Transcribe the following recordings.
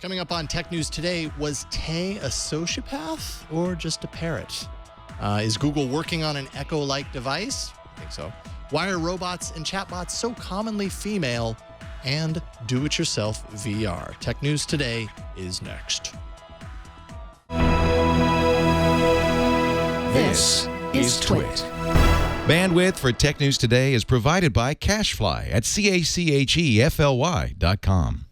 Coming up on Tech News today, was Tay a sociopath or just a parrot? Is Google working on an Echo-like device? I think so. Why are robots and chatbots so commonly female? And do-it-yourself VR. Tech News today is next. This is Twit. Bandwidth for Tech News Today is provided by CacheFly at CACHEFLY.com.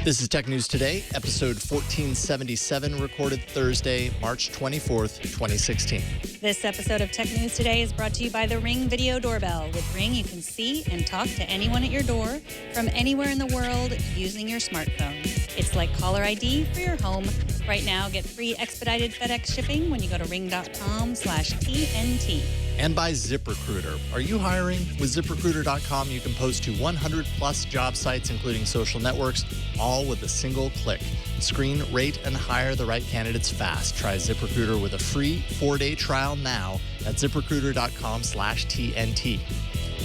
This is Tech News Today, episode 1477, recorded Thursday, March 24th, 2016. This episode of Tech News Today is brought to you by the Ring Video Doorbell. With Ring, you can see and talk to anyone at your door from anywhere in the world using your smartphone. It's like caller ID for your home. Right now, get free expedited FedEx shipping when you go to ring.com/TNT. And by ZipRecruiter. Are you hiring? With ZipRecruiter.com, you can post to 100 plus job sites, including social networks, all with a single click. Screen, rate, and hire the right candidates fast. Try ZipRecruiter with a free 4-day trial now at ZipRecruiter.com/TNT.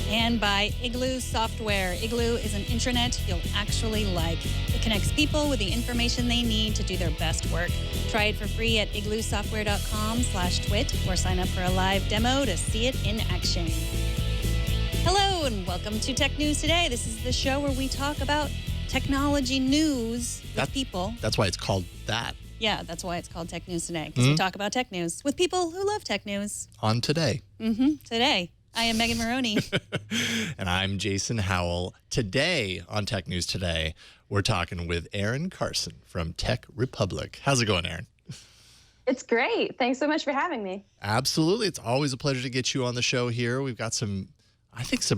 And by Igloo Software. Igloo is an intranet you'll actually like. It connects people with the information they need to do their best work. Try it for free at igloosoftware.com/twit or sign up for a live demo to see it in action. Hello and welcome to Tech News Today. This is the show where we talk about technology news with people. That's why it's called that. Yeah, that's why it's called Tech News Today, because we talk about tech news with people who love tech news. On today. Today. I am Megan Morrone. And I'm Jason Howell. Today on Tech News Today, we're talking with Erin Carson from Tech Republic. How's it going, Erin? It's great. Thanks so much for having me. Absolutely. It's always a pleasure to get you on the show here. We've got some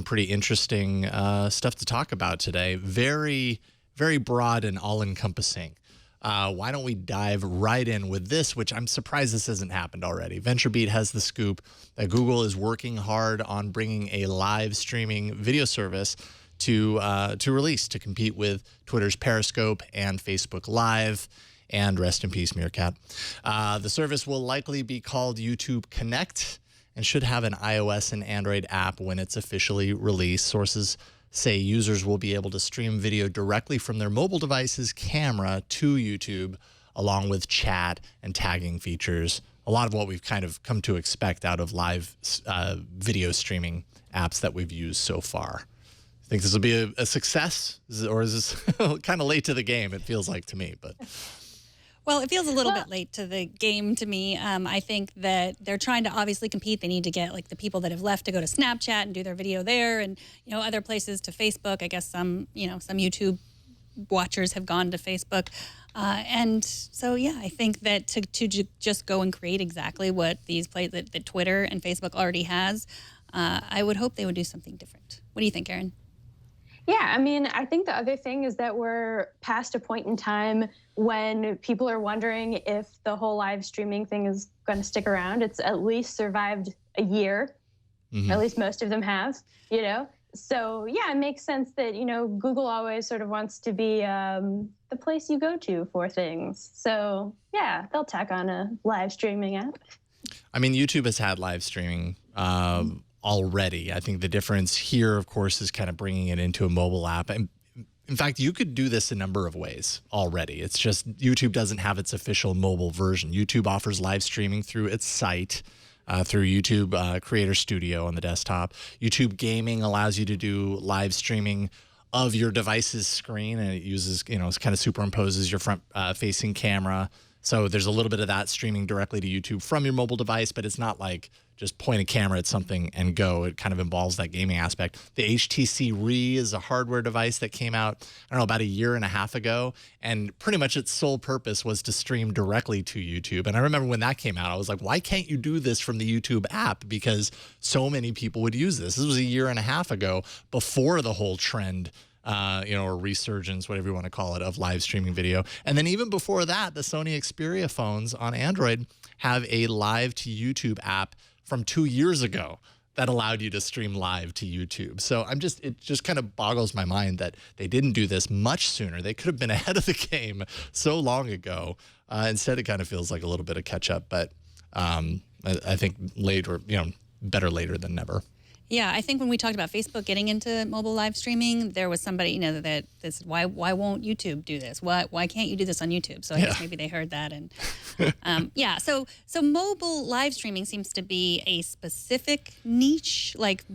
pretty interesting stuff to talk about today. Very, very broad and all-encompassing. Why don't we dive right in with this, which I'm surprised this hasn't happened already. VentureBeat has the scoop that Google is working hard on bringing a live streaming video service to release to compete with Twitter's Periscope and Facebook Live. And rest in peace, Meerkat. The service will likely be called YouTube Connect and should have an iOS and Android app when it's officially released. Sources say users will be able to stream video directly from their mobile device's camera to YouTube, along with chat and tagging features. A lot of what we've kind of come to expect out of live video streaming apps that we've used so far. Think this will be a success, or is this kind of late to the game? It feels like to me, but. Well, it feels a little bit late to the game to me. I think that they're trying to obviously compete. They need to get like the people that have left to go to Snapchat and do their video there, and other places to Facebook. I guess some YouTube watchers have gone to Facebook, and so I think that to just go and create exactly what these places that Twitter and Facebook already has, I would hope they would do something different. What do you think, Erin? Yeah, I mean, I think the other thing is that we're past a point in time when people are wondering if the whole live streaming thing is going to stick around. It's at least survived a year. At least most of them have, So, it makes sense that, Google always sort of wants to be the place you go to for things. So, they'll tack on a live streaming app. I mean, YouTube has had live streaming already. I think the difference here, of course, is kind of bringing it into a mobile app. And in fact, you could do this a number of ways already. It's just YouTube doesn't have its official mobile version. YouTube offers live streaming through its site, through YouTube Creator Studio on the desktop. YouTube Gaming allows you to do live streaming of your device's screen, and it uses, it kind of superimposes your front facing camera. So there's a little bit of that streaming directly to YouTube from your mobile device, but it's not like just point a camera at something and go. It kind of involves that gaming aspect. The HTC Re is a hardware device that came out, about a year and a half ago, and pretty much its sole purpose was to stream directly to YouTube. And I remember when that came out, I was like, why can't you do this from the YouTube app? Because so many people would use this. This was a year and a half ago, before the whole trend or resurgence, whatever you want to call it, of live streaming video. And then even before that, the Sony Xperia phones on Android have a live to YouTube app from 2 years ago that allowed you to stream live to YouTube. So it just kind of boggles my mind that they didn't do this much sooner. They could have been ahead of the game so long ago. Instead, it kind of feels like a little bit of catch up. But I think later, better later than never. Yeah, I think when we talked about Facebook getting into mobile live streaming, there was somebody, that said, why won't YouTube do this? Why can't you do this on YouTube? So I guess maybe they heard that. And so mobile live streaming seems to be a specific niche. Like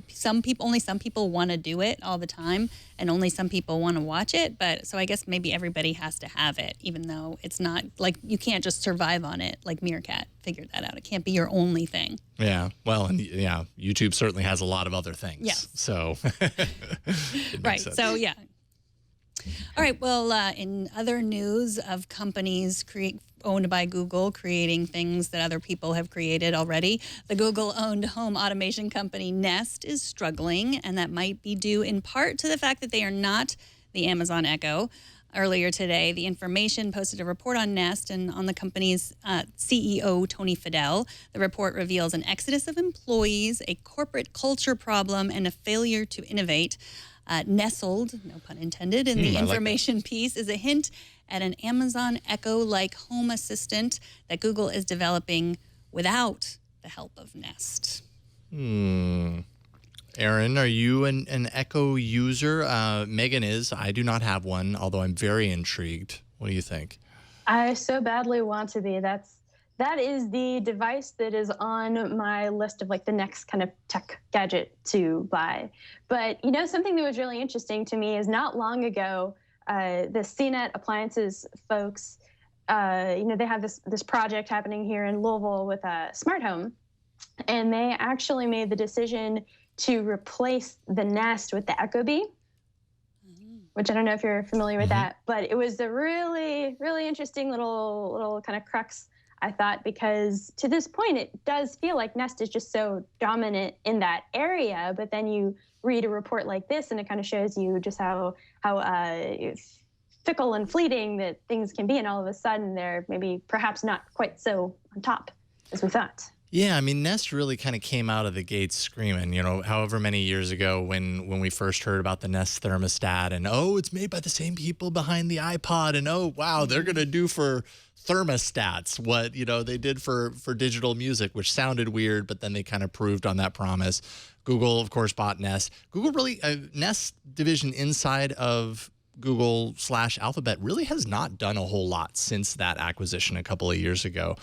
only some people want to do it all the time, and only some people want to watch it. But so I guess maybe everybody has to have it, even though it's not like you can't just survive on it. Like Meerkat figured that out. It can't be your only thing. Yeah, well, and YouTube certainly has a lot of other things. Yes. So, right. Sense. So, yeah. All right. Well, in other news of companies owned by Google creating things that other people have created already, the Google-owned home automation company Nest is struggling, and that might be due in part to the fact that they are not the Amazon Echo. Earlier today, The Information posted a report on Nest and on the company's CEO, Tony Fadell. The report reveals an exodus of employees, a corporate culture problem, and a failure to innovate. Nestled, no pun intended, in the information piece is a hint at an Amazon Echo-like home assistant that Google is developing without the help of Nest. Erin, are you an Echo user? Megan is. I do not have one, although I'm very intrigued. What do you think? I so badly want to be. That is the device that is on my list of like the next kind of tech gadget to buy. But something that was really interesting to me is not long ago, the CNET appliances folks, they have this project happening here in Louisville with a smart home, and they actually made the decision to replace the Nest with the Ecobee, which I don't know if you're familiar with that, but it was a really, really interesting little kind of crux, I thought, because to this point, it does feel like Nest is just so dominant in that area, but then you read a report like this and it kind of shows you just how fickle and fleeting that things can be, and all of a sudden they're maybe perhaps not quite so on top as we thought. Yeah, I mean, Nest really kind of came out of the gates screaming, however many years ago when we first heard about the Nest thermostat and, it's made by the same people behind the iPod, and, wow, they're going to do for thermostats what, they did for digital music, which sounded weird, but then they kind of proved on that promise. Google, of course, bought Nest. Google really, Nest division inside of Google/Alphabet really has not done a whole lot since that acquisition a couple of years ago.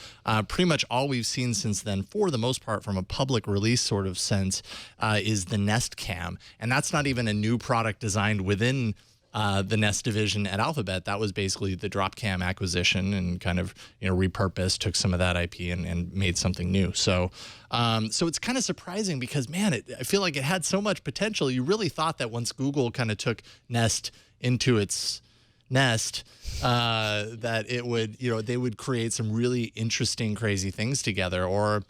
Pretty much all we've seen since then, for the most part, from a public release sort of sense, is the Nest Cam. And that's not even a new product designed within the Nest division at Alphabet. That was basically the Dropcam acquisition and kind of repurposed, took some of that IP and made something new. So it's kind of surprising because, man, I feel like it had so much potential. You really thought that once Google kind of took Nest into its nest, that it would, they would create some really interesting, crazy things together. Or,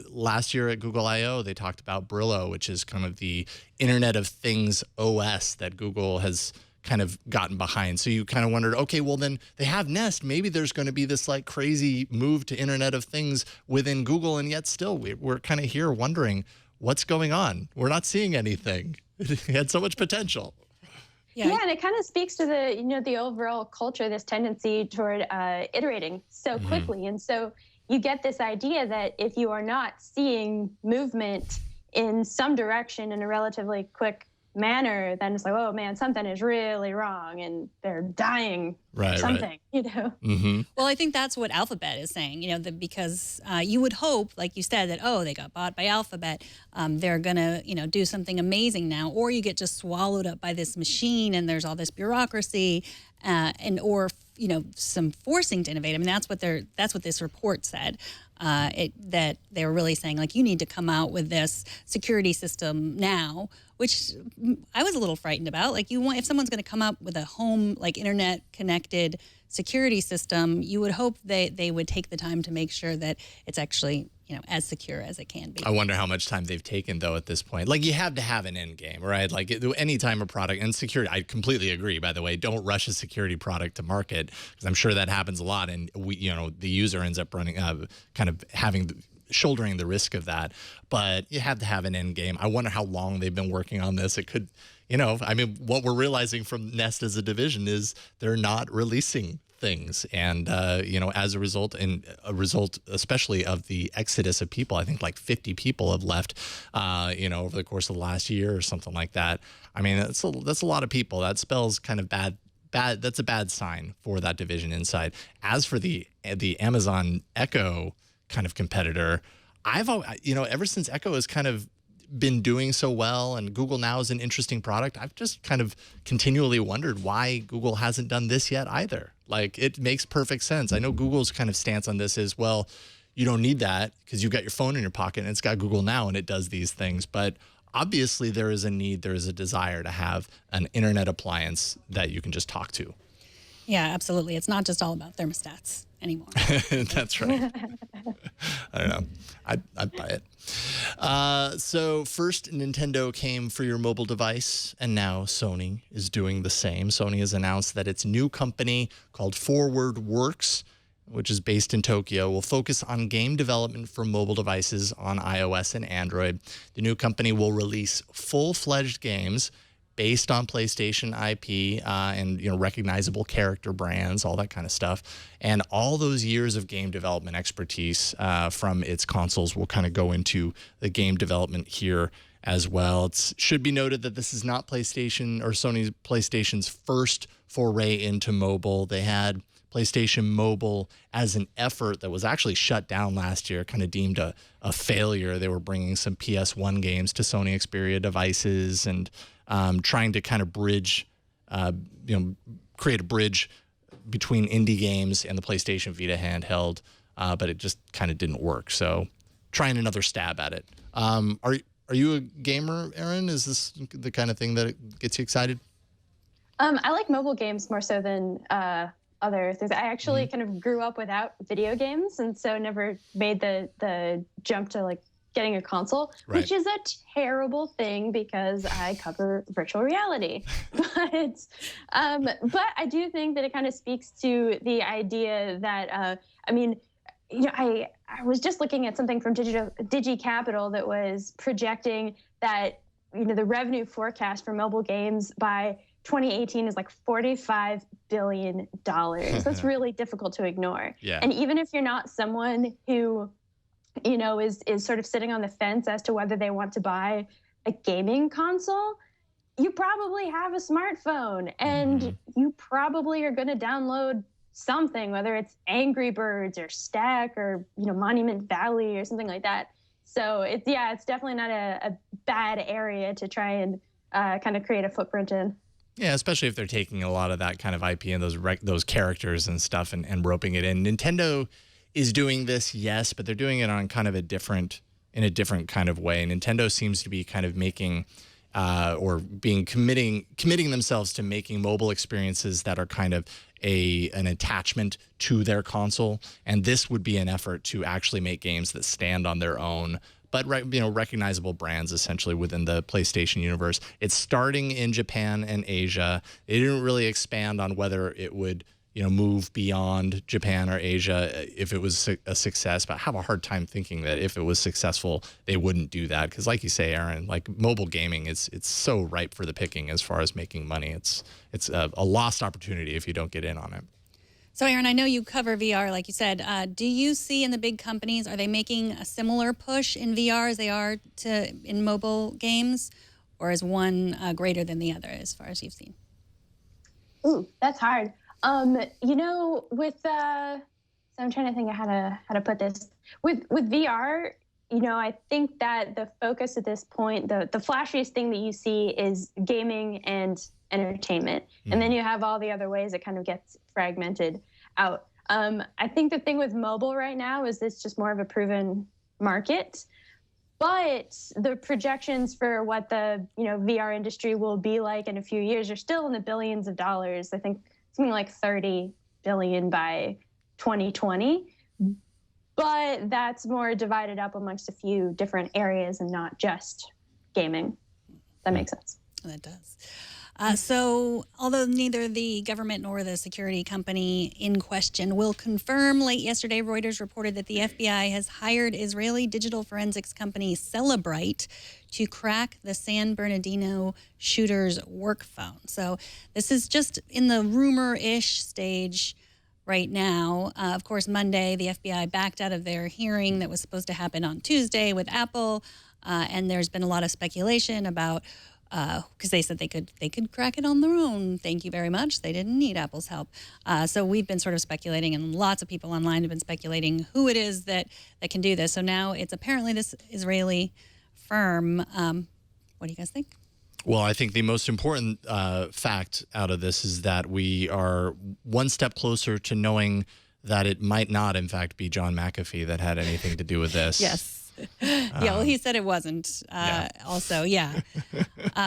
last year at Google I/O, they talked about Brillo, which is kind of the Internet of Things OS that Google has kind of gotten behind. So you kind of wondered, okay, well then they have Nest. Maybe there's going to be this like crazy move to Internet of Things within Google, and yet still we're kind of here wondering what's going on. We're not seeing anything. It had so much potential. Yeah, and it kind of speaks to the overall culture, this tendency toward iterating so quickly. And so you get this idea that if you are not seeing movement in some direction in a relatively quick manner, then it's like, oh man, something is really wrong and they're dying or something, Well, I think that's what Alphabet is saying, because you would hope, like you said, that, they got bought by Alphabet. They're going to, do something amazing now, or you get just swallowed up by this machine and there's all this bureaucracy or some forcing to innovate. I mean, that's what this report said. That they were really saying, like, you need to come out with this security system now, which I was a little frightened about. Like, if someone's going to come up with a home, like, internet connected security system, you would hope they would take the time to make sure that it's actually, as secure as it can be. I wonder how much time they've taken, though, at this point. Like, you have to have an end game, right? Like, any time a product, and security, I completely agree, by the way. Don't rush a security product to market, because I'm sure that happens a lot, and the user ends up running, kind of shouldering the risk of that. But you have to have an end game. I wonder how long they've been working on this. It could, what we're realizing from Nest as a division is they're not releasing things. And, as a result especially of the exodus of people, I think like 50 people have left, over the course of the last year or something like that. I mean, that's a lot of people. That spells kind of bad. That's a bad sign for that division inside. As for the Amazon Echo kind of competitor, ever since Echo has kind of been doing so well and Google Now is an interesting product, I've just kind of continually wondered why Google hasn't done this yet either. Like, it makes perfect sense. I know Google's kind of stance on this is, well, you don't need that because you've got your phone in your pocket and it's got Google Now and it does these things. But obviously there is a need, there is a desire to have an internet appliance that you can just talk to. Yeah, absolutely. It's not just all about thermostats anymore. That's right. I don't know. I'd buy it. So first, Nintendo came for your mobile device, and now Sony is doing the same. Sony has announced that its new company called Forward Works, which is based in Tokyo, will focus on game development for mobile devices on iOS and Android. The new company will release full-fledged games based on PlayStation IP and recognizable character brands, all that kind of stuff. And all those years of game development expertise from its consoles will kind of go into the game development here as well. It should be noted that this is not PlayStation or Sony's PlayStation's first foray into mobile. They had PlayStation Mobile as an effort that was actually shut down last year, kind of deemed a failure. They were bringing some PS1 games to Sony Xperia devices and trying to kind of bridge, create a bridge between indie games and the PlayStation Vita handheld, but it just kind of didn't work. So trying another stab at it. Are you a gamer, Erin? Is this the kind of thing that gets you excited? I like mobile games more so than other things. I actually kind of grew up without video games, and so never made the jump to like getting a console, right, which is a terrible thing because I cover virtual reality. But I do think that it kind of speaks to the idea that, I was just looking at something from DigiCapital that was projecting that, the revenue forecast for mobile games by 2018 is like $45 billion. That's really difficult to ignore. Yeah. And even if you're not someone who is sort of sitting on the fence as to whether they want to buy a gaming console, you probably have a smartphone and you probably are going to download something, whether it's Angry Birds or Stack or, Monument Valley or something like that. So it's definitely not a bad area to try and kind of create a footprint in. Yeah, especially if they're taking a lot of that kind of IP and those characters and stuff and roping it in. Nintendo is doing this, yes, but they're doing it on kind of in a different kind of way. Nintendo seems to be kind of making committing themselves to making mobile experiences that are kind of an attachment to their console. And this would be an effort to actually make games that stand on their own, but recognizable brands essentially within the PlayStation universe. It's starting in Japan and Asia. They didn't really expand on whether it would move beyond Japan or Asia if it was a success, but I have a hard time thinking that if it was successful, they wouldn't do that. Because like you say, Erin, like mobile gaming, it's so ripe for the picking as far as making money. It's a lost opportunity if you don't get in on it. So, Erin, I know you cover VR, like you said. Do you see in the big companies, are they making a similar push in VR as they are in mobile games? Or is one greater than the other as far as you've seen? Ooh, that's hard. So I'm trying to think of how to put this. With VR, I think that the focus at this point, the flashiest thing that you see is gaming and entertainment. And then you have all the other ways it kind of gets fragmented out. I think the thing with mobile right now is it's just more of a proven market. But the projections for what the VR industry will be like in a few years are still in the billions of dollars. I think something like 30 billion by 2020. But that's more divided up amongst a few different areas and not just gaming. That makes sense. That does. So although neither the government nor the security company in question will confirm, late yesterday Reuters reported that the FBI has hired Israeli digital forensics company Cellebrite to crack the San Bernardino shooter's work phone. So this is just in the rumor-ish stage, right now. Of course, Monday, the FBI backed out of their hearing that was supposed to happen on Tuesday with Apple. And there's been a lot of speculation about, because they said they could crack it on their own. Thank you very much. They didn't need Apple's help. So we've been sort of speculating, and lots of people online have been speculating who it is that can do this. So now it's apparently this Israeli firm. What do you guys think? Well, I think the most important fact out of this is that we are one step closer to knowing that it might not, in fact, be John McAfee that had anything to do with this. Yes. Well, he said it wasn't. Also, yeah.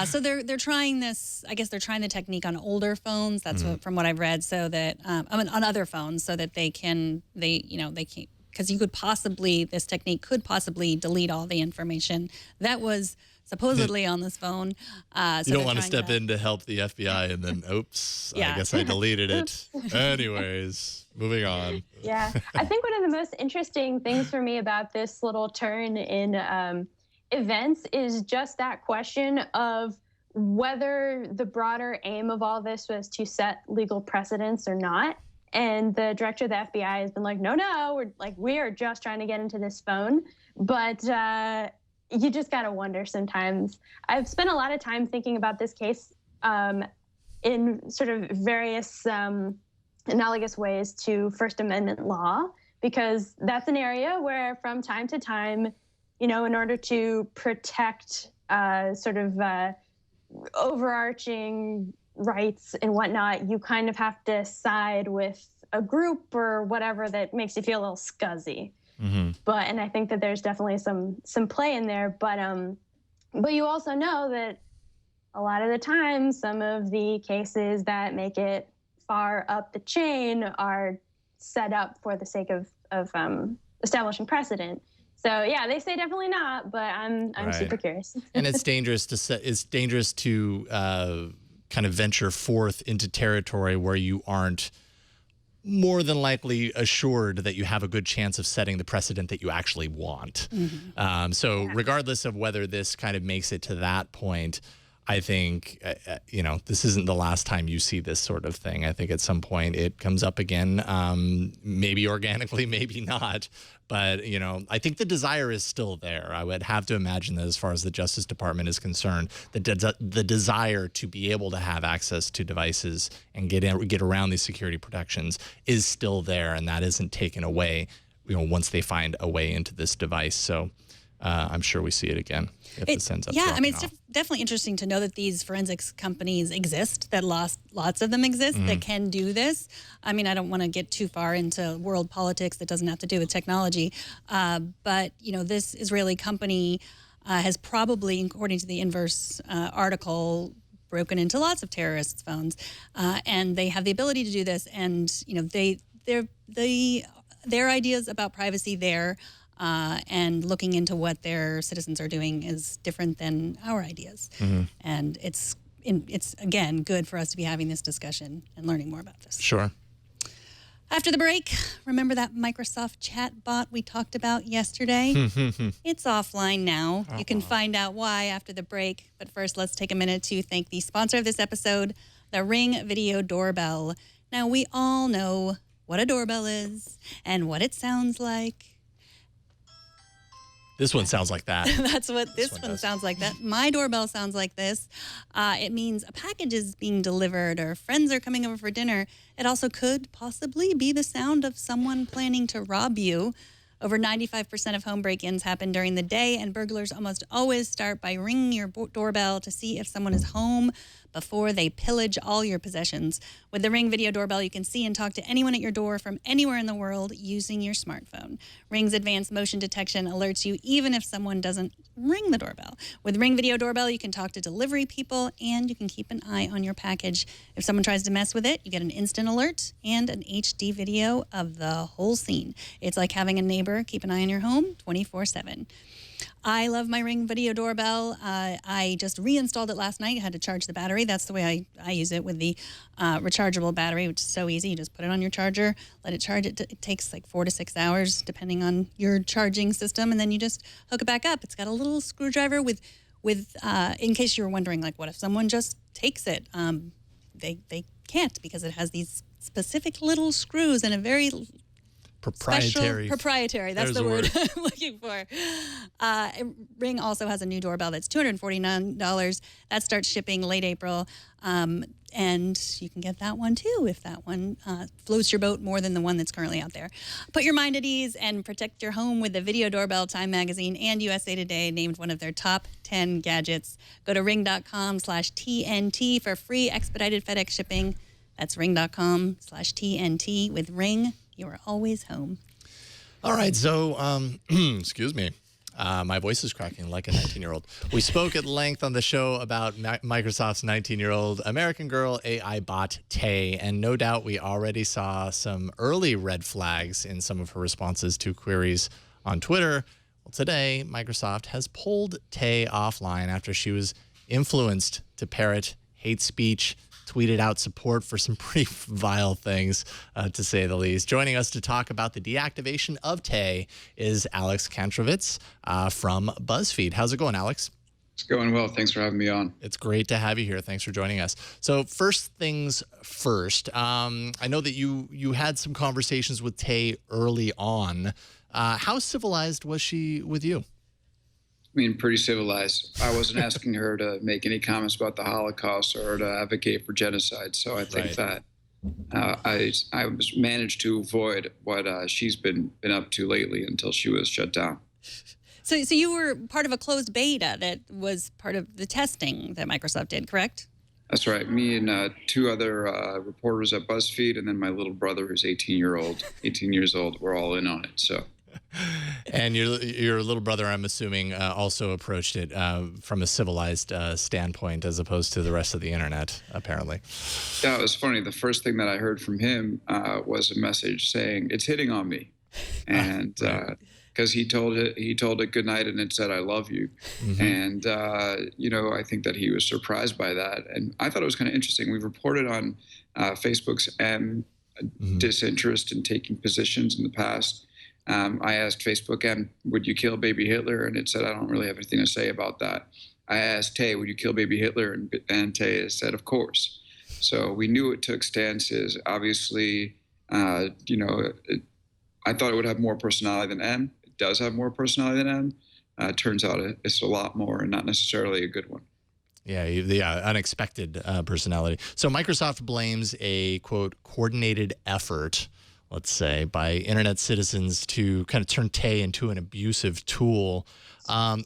So they're trying this. I guess they're trying the technique on older phones. That's from what I've read. So that on other phones, so that they can because this technique could possibly delete all the information that was supposedly on this phone. You don't want to step in to help the FBI and then, oops, I guess I deleted it. Anyways, moving on. Yeah, I think one of the most interesting things for me about this little turn in events is just that question of whether the broader aim of all this was to set legal precedents or not. And the director of the FBI has been like, no, we are just trying to get into this phone. But you just got to wonder sometimes. I've spent a lot of time thinking about this case in sort of various analogous ways to First Amendment law, because that's an area where from time to time, in order to protect overarching rights and whatnot, you kind of have to side with a group or whatever that makes you feel a little scuzzy. Mm-hmm. And I think that there's definitely some play in there, but you also know that a lot of the time, some of the cases that make it far up the chain are set up for the sake of establishing precedent. So yeah, they say definitely not, but I'm super curious. And it's dangerous to kind of venture forth into territory where you aren't more than likely assured that you have a good chance of setting the precedent that you actually want. Mm-hmm. So regardless of whether this kind of makes it to that point, I think, this isn't the last time you see this sort of thing. I think at some point it comes up again, maybe organically, maybe not. But, I think the desire is still there. I would have to imagine that as far as the Justice Department is concerned, the desire to be able to have access to devices and get around these security protections is still there, and that isn't taken away, once they find a way into this device. So I'm sure we see it again if this ends up dropping off. It's definitely interesting to know that these forensics companies exist, that lots of them exist that can do this. I mean, I don't want to get too far into world politics that doesn't have to do with technology, but this Israeli company has probably, according to the Inverse article, broken into lots of terrorists' phones, and they have the ability to do this. And their ideas about privacy there. And looking into what their citizens are doing is different than our ideas. Mm-hmm. And it's again, good for us to be having this discussion and learning more about this. Sure. After the break, remember that Microsoft chat bot we talked about yesterday? It's offline now. You can find out why after the break. But first, let's take a minute to thank the sponsor of this episode, the Ring Video Doorbell. Now, we all know what a doorbell is and what it sounds like. This one sounds like that. That's what this one sounds like. That my doorbell sounds like this. It means a package is being delivered or friends are coming over for dinner. It also could possibly be the sound of someone planning to rob you. Over 95% of home break-ins happen during the day, and burglars almost always start by ringing your doorbell to see if someone is home before they pillage all your possessions. With the Ring Video Doorbell, you can see and talk to anyone at your door from anywhere in the world using your smartphone. Ring's advanced motion detection alerts you even if someone doesn't ring the doorbell. With Ring Video Doorbell, you can talk to delivery people and you can keep an eye on your package. If someone tries to mess with it, you get an instant alert and an HD video of the whole scene. It's like having a neighbor keep an eye on your home 24/7. I love my Ring Video Doorbell. I just reinstalled it last night. I had to charge the battery. That's the way I use it, with the rechargeable battery, which is so easy. You just put it on your charger, let it charge. It takes like 4 to 6 hours, depending on your charging system, and then you just hook it back up. It's got a little screwdriver with in case you were wondering, like, what if someone just takes it? They can't, because it has these specific little screws and a very Proprietary. Proprietary. That's There's the a word I'm looking for. Ring also has a new doorbell that's $249. That starts shipping late April. And you can get that one too if that one floats your boat more than the one that's currently out there. Put your mind at ease and protect your home with the video doorbell. Time Magazine and USA Today named one of their top 10 gadgets. Go to ring.com/TNT for free expedited FedEx shipping. That's ring.com/TNT. With Ring, you are always home. All right, so excuse me. My voice is cracking like a 19-year-old. We spoke at length on the show about Microsoft's 19-year-old American Girl AI bot, Tay, and no doubt we already saw some early red flags in some of her responses to queries on Twitter. Well, today, Microsoft has pulled Tay offline after she was influenced to parrot hate speech, tweeted out support for some pretty vile things, to say the least. Joining us to talk about the deactivation of Tay is Alex Kantrowitz from BuzzFeed. How's it going, Alex? It's going well. Thanks for having me on. It's great to have you here. Thanks for joining us. So first things first, I know that you had some conversations with Tay early on. How civilized was she with you? I mean, pretty civilized. I wasn't asking her to make any comments about the Holocaust or to advocate for genocide. So I think that I managed to avoid what she's been up to lately until she was shut down. So you were part of a closed beta that was part of the testing that Microsoft did, correct? That's right. Me and two other reporters at BuzzFeed, and then my little brother, who's 18 years old. We're all in on it. So. And your little brother, I'm assuming, also approached it from a civilized standpoint as opposed to the rest of the internet, apparently. Yeah, it was funny. The first thing that I heard from him was a message saying, "It's hitting on me," and because he told it good night and it said, "I love you," and I think that he was surprised by that, and I thought it was kind of interesting. We've reported on Facebook's disinterest in taking positions in the past. I asked Facebook, would you kill baby Hitler? And it said, I don't really have anything to say about that. I asked Tay, would you kill baby Hitler? And Tay said, of course. So we knew it took stances. Obviously, I thought it would have more personality than M. It does have more personality than M. Turns out it's a lot more and not necessarily a good one. Yeah, unexpected personality. So Microsoft blames a, quote, coordinated effort, let's say, by internet citizens to kind of turn Tay into an abusive tool. I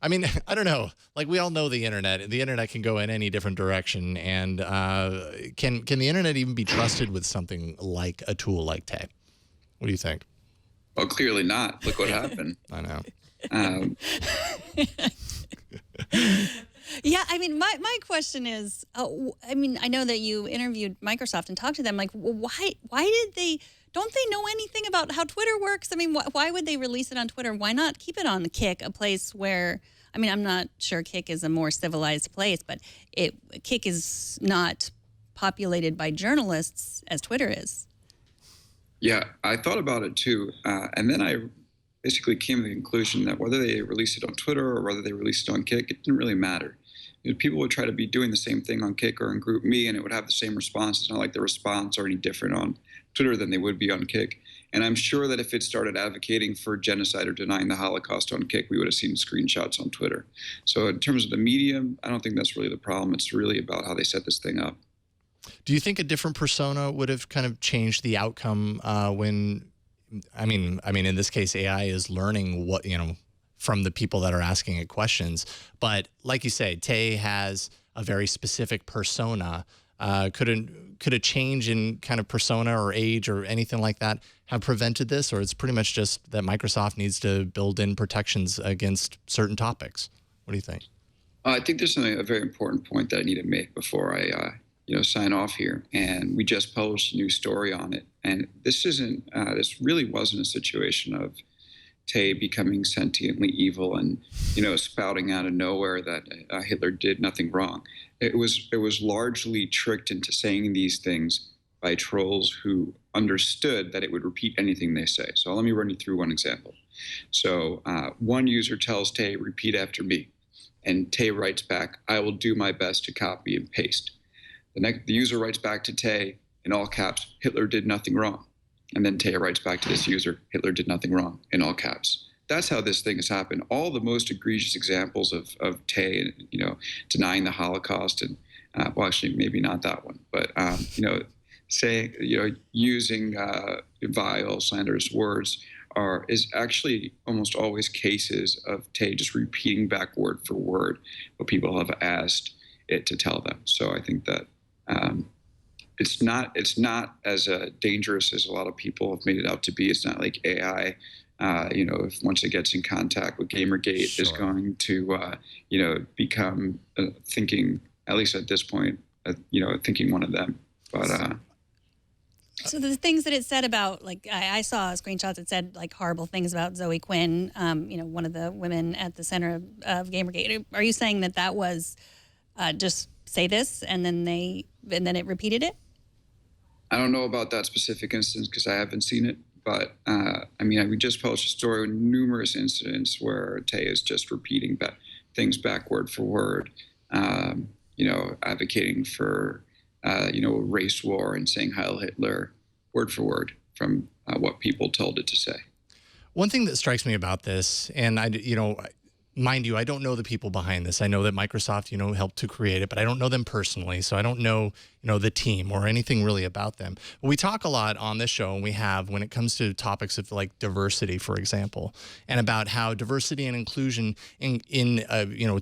mean, I don't know. Like, we all know the internet. The internet can go in any different direction. And can the internet even be trusted with something like a tool like Tay? What do you think? Well, clearly not. Look what happened. I know. Yeah, I mean, my question is, I know that you interviewed Microsoft and talked to them. Like, why don't they know anything about how Twitter works? I mean, why would they release it on Twitter? Why not keep it on Kick, a place where, I mean, I'm not sure Kick is a more civilized place, but Kick is not populated by journalists as Twitter is. Yeah, I thought about it too. And then I basically came to the conclusion that whether they released it on Twitter or whether they released it on Kick, it didn't really matter. People would try to be doing the same thing on Kick or in Group Me, and it would have the same response. It's not like the response are any different on Twitter than they would be on Kick. And I'm sure that if it started advocating for genocide or denying the Holocaust on Kick, we would have seen screenshots on Twitter. So in terms of the medium, I don't think that's really the problem. It's really about how they set this thing up. Do you think a different persona would have kind of changed the outcome when, I mean, in this case, AI is learning what, from the people that are asking it questions. But like you say, Tay has a very specific persona. Could a change in kind of persona or age or anything like that have prevented this? Or it's pretty much just that Microsoft needs to build in protections against certain topics? What do you think? I think there's a very important point that I need to make before I sign off here. And we just published a new story on it. And this really wasn't a situation of Tay becoming sentiently evil and, spouting out of nowhere that Hitler did nothing wrong. It was largely tricked into saying these things by trolls who understood that it would repeat anything they say. So let me run you through one example. So one user tells Tay, repeat after me. And Tay writes back, I will do my best to copy and paste. The user writes back to Tay, in all caps, Hitler did nothing wrong. And then Tay writes back to this user, Hitler did nothing wrong, in all caps. That's how this thing has happened. All the most egregious examples of Tay, denying the Holocaust, and well, actually, maybe not that one, but saying, using vile, slanderous words is actually almost always cases of Tay just repeating back word for word what people have asked it to tell them. So I think that it's not as dangerous as a lot of people have made it out to be. It's not like AI. If once it gets in contact with Gamergate, Sure. is going to become thinking, at least at this point, thinking one of them. But so the things that it said about, like, I saw screenshots that said like horrible things about Zoe Quinn, one of the women at the center of Gamergate. Are you saying that was just say this and then it repeated it? I don't know about that specific instance because I haven't seen it. But we just published a story with numerous incidents where Tay is just repeating things back word for word, advocating for a race war and saying Heil Hitler word for word from what people told it to say. One thing that strikes me about this, and mind you, I don't know the people behind this. I know that Microsoft, helped to create it, but I don't know them personally. So I don't know, the team or anything really about them. But we talk a lot on this show, and we have when it comes to topics of like diversity, for example, and about how diversity and inclusion in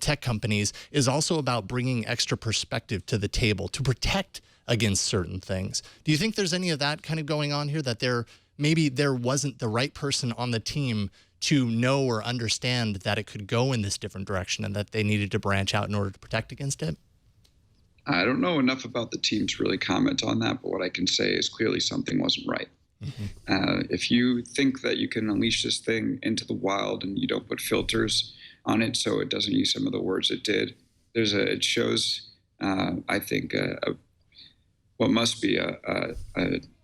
tech companies is also about bringing extra perspective to the table to protect against certain things. Do you think there's any of that kind of going on here, that maybe there wasn't the right person on the team to know or understand that it could go in this different direction and that they needed to branch out in order to protect against it? I don't know enough about the team to really comment on that, but what I can say is clearly something wasn't right. Mm-hmm. If you think that you can unleash this thing into the wild and you don't put filters on it so it doesn't use some of the words it did, it shows, I think, what must be a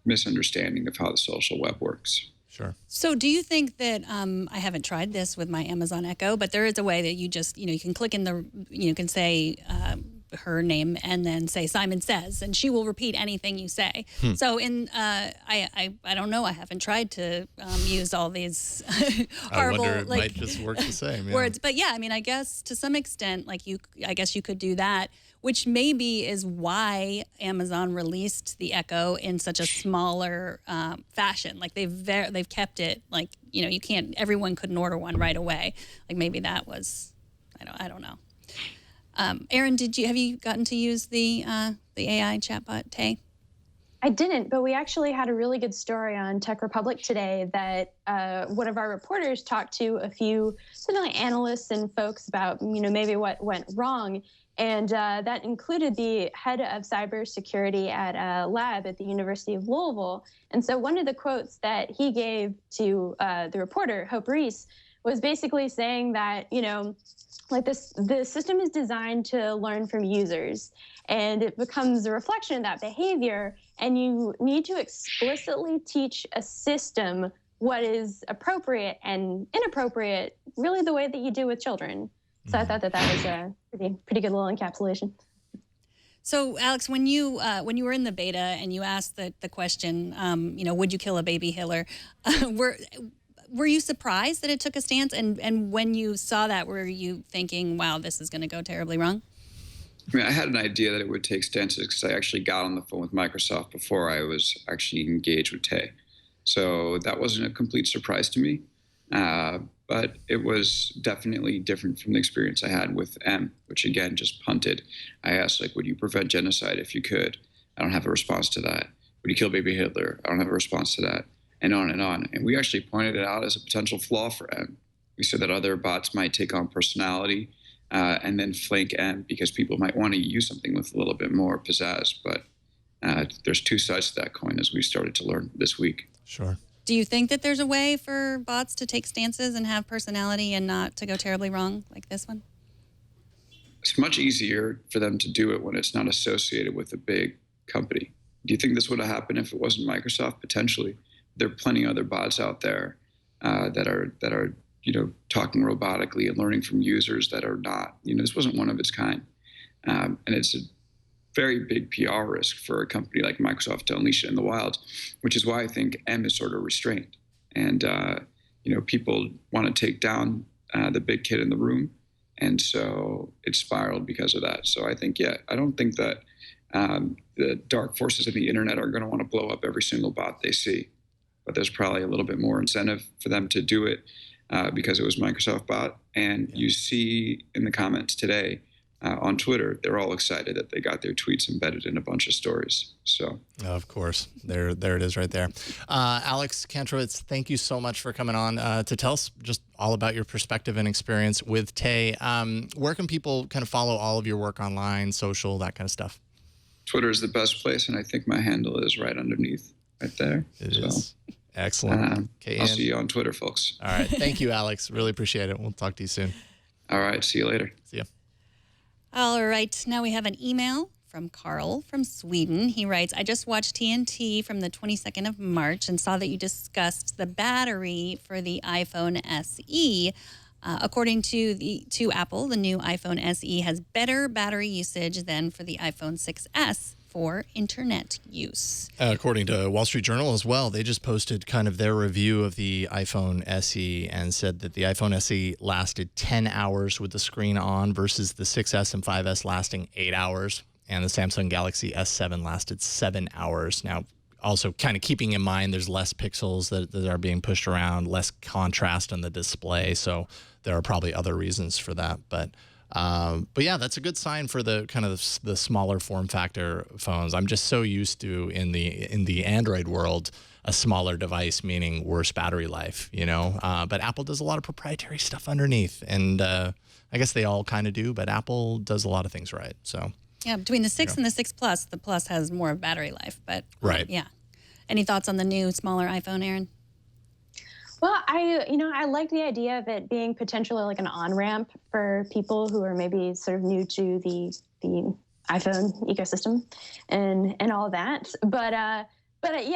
misunderstanding of how the social web works. Sure. So do you think that, I haven't tried this with my Amazon Echo, but there is a way that you just, you can click you can say her name and then say Simon Says, and she will repeat anything you say. So I don't know, I haven't tried to use all these horrible, I wonder it might just work the same. Words. But yeah, I guess to some extent, I guess you could do that, which maybe is why Amazon released the Echo in such a smaller fashion. Like they've kept it like, you can't, everyone couldn't order one right away. Like maybe that was, I don't know. Erin, have you gotten to use the AI chatbot, Tay? I didn't, but we actually had a really good story on Tech Republic today that one of our reporters talked to a few analysts and folks about, maybe what went wrong. And that included the head of cybersecurity at a lab at the University of Louisville. And so one of the quotes that he gave to the reporter, Hope Reese, was basically saying that, the system is designed to learn from users, and it becomes a reflection of that behavior. And you need to explicitly teach a system what is appropriate and inappropriate, really the way that you do with children. So I thought that was a pretty good little encapsulation. So, Alex, when you were in the beta and you asked the question, would you kill a baby Hitler? Were you surprised that it took a stance? And when you saw that, were you thinking, wow, this is going to go terribly wrong? I had an idea that it would take stances because I actually got on the phone with Microsoft before I was actually engaged with Tay. So that wasn't a complete surprise to me. But it was definitely different from the experience I had with M, which again, just punted. I asked, would you prevent genocide if you could? I don't have a response to that. Would you kill baby Hitler? I don't have a response to that. And on and on. And we actually pointed it out as a potential flaw for M. We said that other bots might take on personality and then flank M because people might want to use something with a little bit more pizzazz. But there's two sides to that coin, as we started to learn this week. Sure. Do you think that there's a way for bots to take stances and have personality and not to go terribly wrong like this one? It's much easier for them to do it when it's not associated with a big company. Do you think this would have happened if it wasn't Microsoft? Potentially. There are plenty of other bots out there that are talking robotically and learning from users that are not. This wasn't one of its kind, and it's very big PR risk for a company like Microsoft to unleash it in the wild, which is why I think M is sort of restrained. And, people want to take down the big kid in the room. And so it spiraled because of that. So I think, I don't think that the dark forces of the internet are going to want to blow up every single bot they see. But there's probably a little bit more incentive for them to do it because it was Microsoft bot. And you see in the comments today on Twitter, they're all excited that they got their tweets embedded in a bunch of stories. So, of course, there it is right there. Alex Kantrowitz, thank you so much for coming on to tell us just all about your perspective and experience with Tay. Where can people kind of follow all of your work online, social, that kind of stuff? Twitter is the best place, and I think my handle is right underneath, right there. It is. Excellent. Okay, I'll see you on Twitter, folks. All right. Thank you, Alex. Really appreciate it. We'll talk to you soon. All right. See you later. See ya. All right. Now we have an email from Carl from Sweden. He writes, I just watched TNT from the 22nd of March and saw that you discussed the battery for the iPhone SE. According to Apple, the new iPhone SE has better battery usage than for the iPhone 6S for internet use. According to Wall Street Journal as well, they just posted kind of their review of the iPhone SE and said that the iPhone SE lasted 10 hours with the screen on versus the 6S and 5S lasting 8 hours. And the Samsung Galaxy S7 lasted 7 hours. Now, also kind of keeping in mind there's less pixels that are being pushed around, less contrast on the display. So there are probably other reasons for that. But yeah, that's a good sign for the kind of the smaller form factor phones. I'm just so used to in the Android world, a smaller device meaning worse battery life, But Apple does a lot of proprietary stuff underneath, and I guess they all kind of do. But Apple does a lot of things right. So yeah, between the 6 and the 6 Plus, the Plus has more battery life. But right, yeah. Any thoughts on the new smaller iPhone, Erin? Well, I like the idea of it being potentially like an on-ramp for people who are maybe sort of new to the iPhone ecosystem and all that. But yeah,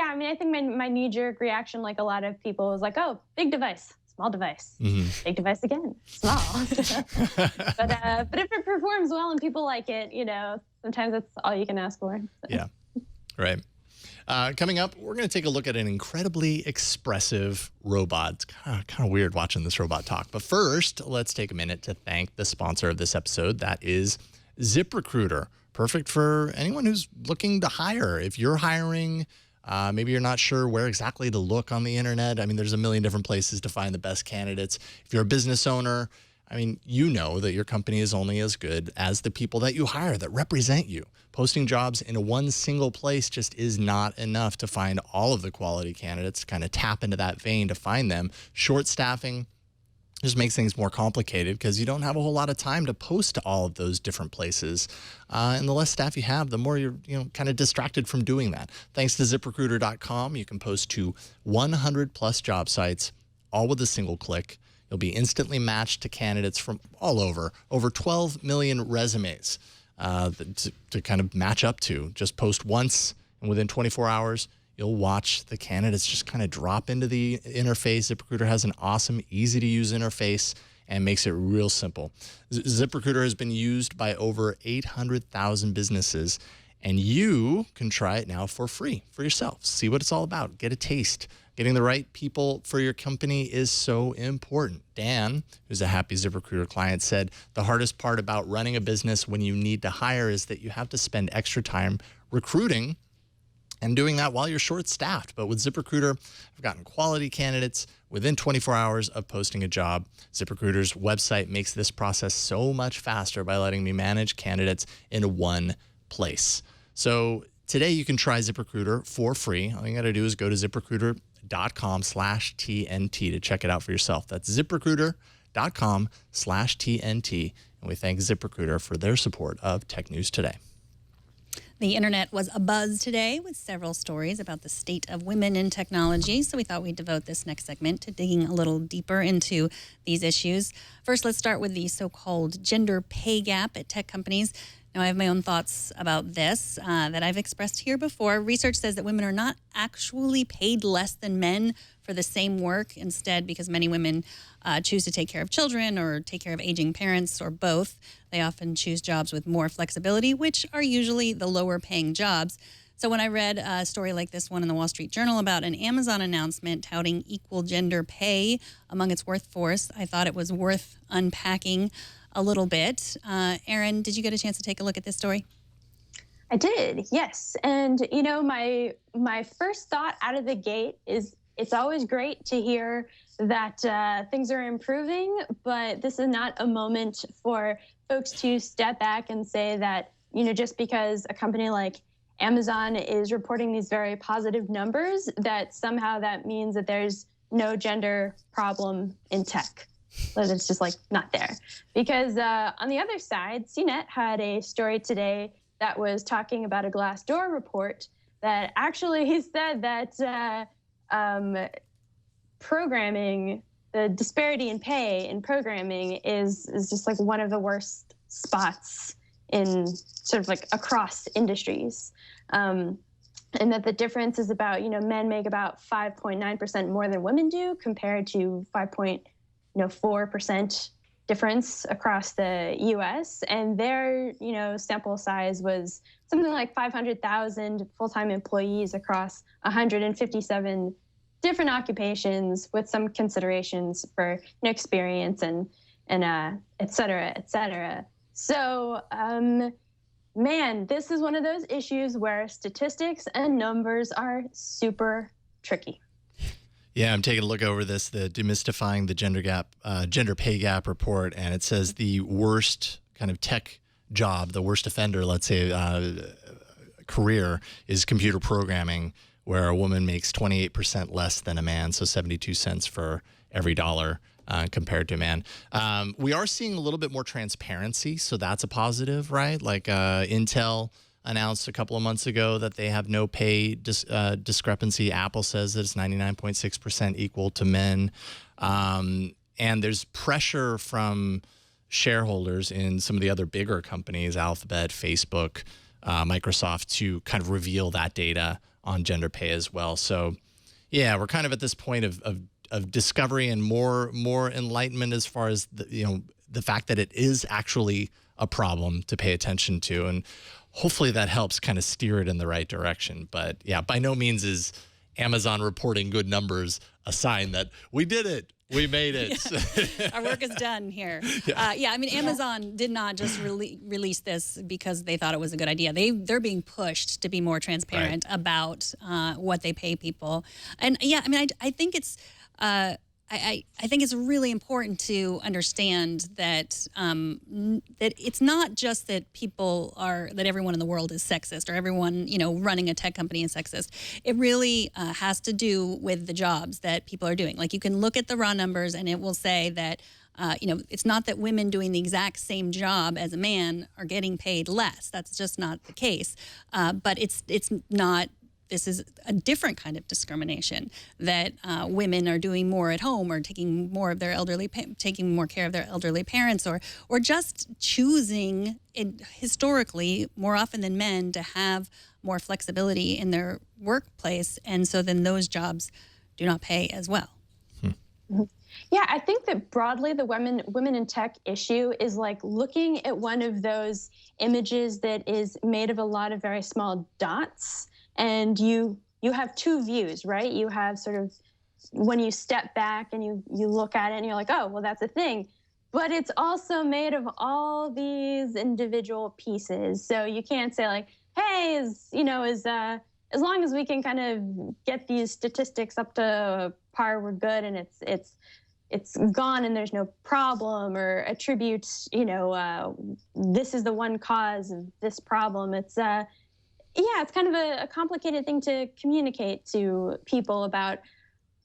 I mean, I think my knee-jerk reaction, like a lot of people, was like, oh, big device, small device, big device again, small. but if it performs well and people like it, sometimes that's all you can ask for. So. Yeah, right. Coming up, we're going to take a look at an incredibly expressive robot. It's kind of weird watching this robot talk. But first, let's take a minute to thank the sponsor of this episode. That is ZipRecruiter. Perfect for anyone who's looking to hire. If you're hiring, maybe you're not sure where exactly to look on the internet. I mean, there's a million different places to find the best candidates. If you're a business owner, I mean, you know that your company is only as good as the people that you hire that represent you. Posting jobs in one single place just is not enough to find all of the quality candidates, to kind of tap into that vein to find them. Short staffing just makes things more complicated because you don't have a whole lot of time to post to all of those different places. And the less staff you have, the more you're kind of distracted from doing that. Thanks to ZipRecruiter.com, you can post to 100 plus job sites, all with a single click. You'll be instantly matched to candidates from all over 12 million resumes to kind of match up to. Just post once, and within 24 hours, you'll watch the candidates just kind of drop into the interface. ZipRecruiter has an awesome, easy-to-use interface and makes it real simple. ZipRecruiter has been used by over 800,000 businesses, and you can try it now for free for yourself. See what it's all about. Get a taste. Getting the right people for your company is so important. Dan, who's a happy ZipRecruiter client, said the hardest part about running a business when you need to hire is that you have to spend extra time recruiting and doing that while you're short-staffed. But with ZipRecruiter, I've gotten quality candidates within 24 hours of posting a job. ZipRecruiter's website makes this process so much faster by letting me manage candidates in one place. So today you can try ZipRecruiter for free. All you got to do is go to ZipRecruiter.com/TNT to check it out for yourself. That's ZipRecruiter.com/TNT. And we thank ZipRecruiter for their support of Tech News Today. The internet was abuzz today with several stories about the state of women in technology, so we thought we'd devote this next segment to digging a little deeper into these issues. First, let's start with the so-called gender pay gap at tech companies. Now, I have my own thoughts about this that I've expressed here before. Research says that women are not actually paid less than men for for the same work instead, because many women choose to take care of children or take care of aging parents or both. They often choose jobs with more flexibility, which are usually the lower paying jobs. So when I read a story like this one in the Wall Street Journal about an Amazon announcement touting equal gender pay among its workforce, I thought it was worth unpacking a little bit. Erin, did you get a chance to take a look at this story? I did, yes. And, you know, my first thought out of the gate is it's always great to hear that things are improving, but this is not a moment for folks to step back and say that, you know, just because a company like Amazon is reporting these very positive numbers, that somehow that means that there's no gender problem in tech. That it's just like not there. Because on the other side, CNET had a story today that was talking about a Glassdoor report that actually said that programming, the disparity in pay in programming is just like one of the worst spots in sort of like across industries. And that the difference is about, you know, men make about 5.9% more than women do compared to 5.4% difference across the U.S. And their, you know, sample size was something like 500,000 full-time employees across 157 different occupations, with some considerations for, you know, experience and et cetera, et cetera. So, man, this is one of those issues where statistics and numbers are super tricky. Yeah, I'm taking a look over this, the Demystifying the Gender Pay Gap report, and it says the worst kind of tech job, the worst offender, let's say, career is computer programming, where a woman makes 28% less than a man, so 72 cents for every dollar compared to a man. We are seeing a little bit more transparency, so that's a positive, right? Like Intel announced a couple of months ago that they have no pay discrepancy. Apple says that it's 99.6% equal to men. And there's pressure from shareholders in some of the other bigger companies, Alphabet, Facebook, Microsoft, to kind of reveal that data on gender pay as well. So, yeah, we're kind of at this point of discovery and more enlightenment as far as the fact that it is actually a problem to pay attention to, and hopefully that helps kind of steer it in the right direction. But yeah, by no means is Amazon reporting good numbers a sign that we did it. We made it. Yeah. Our work is done here. Yeah, I mean, Amazon did not just release this because they thought it was a good idea. They're being pushed to be more transparent about what they pay people. And yeah, I mean, I think it's I think it's really important to understand that that it's not just that that everyone in the world is sexist, or everyone, you know, running a tech company is sexist. It really has to do with the jobs that people are doing. Like, you can look at the raw numbers and it will say that you know, it's not that women doing the exact same job as a man are getting paid less. That's just not the case. But it's not. This is a different kind of discrimination, that women are doing more at home, or taking more care of their elderly parents, or just choosing historically more often than men to have more flexibility in their workplace, and so then those jobs do not pay as well. Yeah, I think that broadly the women in tech issue is like looking at one of those images that is made of a lot of very small dots. And you have two views, right? You have sort of when you step back and you look at it and you're like, oh, well, that's a thing. But it's also made of all these individual pieces. So you can't say like, hey, as long as we can kind of get these statistics up to par, we're good, and it's gone and there's no problem, or attribute, this is the one cause of this problem. It's it's kind of a complicated thing to communicate to people about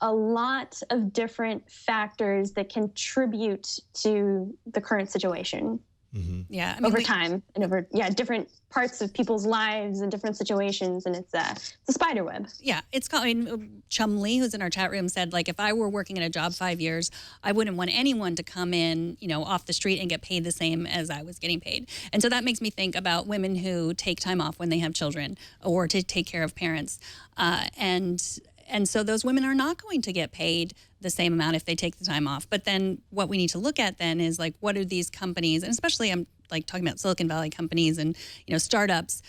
a lot of different factors that contribute to the current situation. Mm-hmm. Yeah, I mean, over time and over different parts of people's lives and different situations, and it's a spider web. Yeah, it's called. I mean, Chumley, who's in our chat room, said, like, if I were working at a job 5 years, I wouldn't want anyone to come in, off the street and get paid the same as I was getting paid. And so that makes me think about women who take time off when they have children or to take care of parents, and And so those women are not going to get paid the same amount if they take the time off. But then what we need to look at then is like, what are these companies, and especially I'm like talking about Silicon Valley companies and, startups,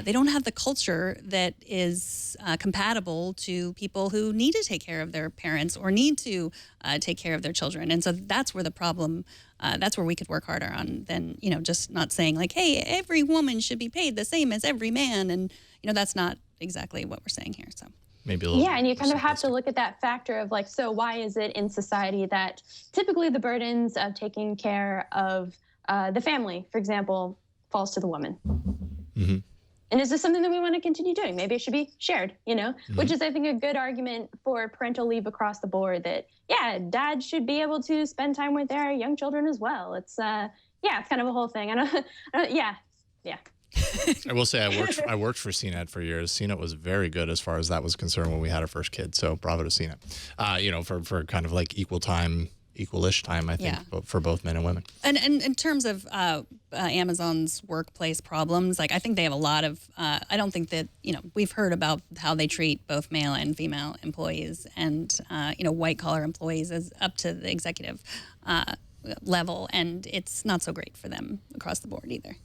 they don't have the culture that is compatible to people who need to take care of their parents or need to take care of their children. And so that's where the problem, that's where we could work harder on than, just not saying like, hey, every woman should be paid the same as every man. And, that's not exactly what we're saying here. So maybe a little. Yeah, and you kind of have to look at that factor of like, so why is it in society that typically the burdens of taking care of the family, for example, falls to the woman? Mm-hmm. And is this something that we want to continue doing? Maybe it should be shared, which is, I think, a good argument for parental leave across the board that, yeah, dads should be able to spend time with their young children as well. It's, it's kind of a whole thing. Yeah. I will say I worked for CNET for years. CNET was very good as far as that was concerned when we had our first kid. So bravo to CNET. For kind of like equal-ish time, I think, for both men and women. And in terms of Amazon's workplace problems, like I think they have a lot of, I don't think that, we've heard about how they treat both male and female employees and, white-collar employees as up to the executive level. And it's not so great for them across the board either.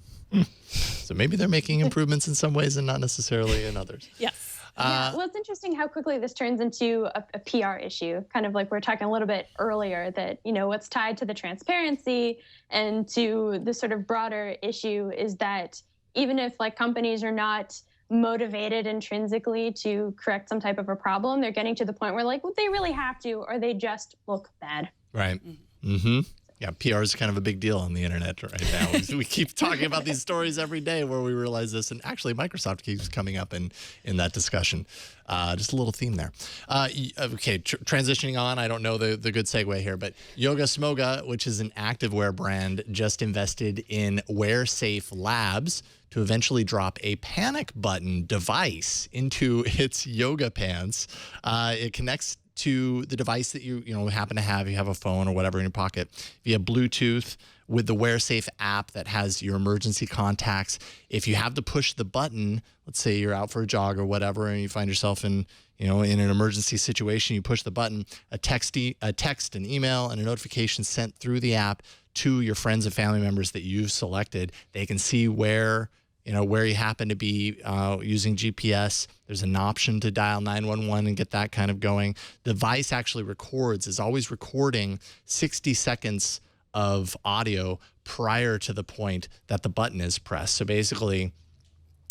So maybe they're making improvements in some ways and not necessarily in others. Yes. Well, it's interesting how quickly this turns into a PR issue, kind of like we were talking a little bit earlier that, what's tied to the transparency and to the sort of broader issue is that even if like companies are not motivated intrinsically to correct some type of a problem, they're getting to the point where like, well, they really have to, or they just look bad. Right. Mm-hmm. Yeah, PR is kind of a big deal on the internet right now. We keep talking about these stories every day where we realize this, and actually Microsoft keeps coming up in that discussion. Just a little theme there. Okay, transitioning on, I don't know the good segue here, but Yoga Smoga, which is an activewear brand, just invested in Wear Safe Labs to eventually drop a panic button device into its yoga pants. It connects to the device that you happen to have. You have a phone or whatever in your pocket via Bluetooth with the Wear Safe app that has your emergency contacts. If you have to push the button, let's say you're out for a jog or whatever, and you find yourself in an emergency situation, you push the button, a text, an email, and a notification sent through the app to your friends and family members that you've selected. They can see where you happen to be using GPS. There's an option to dial 911 and get that kind of going. The device actually is always recording 60 seconds of audio prior to the point that the button is pressed. So basically,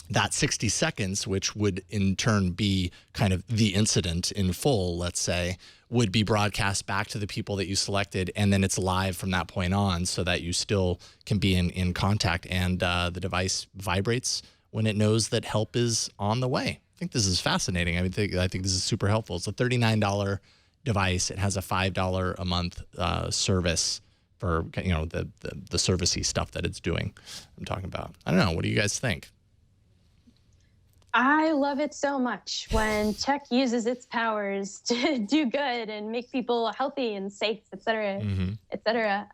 that 60 seconds, which would in turn be kind of the incident in full, let's say, would be broadcast back to the people that you selected, and then it's live from that point on so that you still can be in contact, and the device vibrates when it knows that help is on the way. I think this is fascinating. I think this is super helpful. It's a $39 device. It has a $5 a month service for the servicey stuff that it's doing. I'm talking about. I don't know. What do you guys think? I love it so much when tech uses its powers to do good and make people healthy and safe, et cetera, et cetera.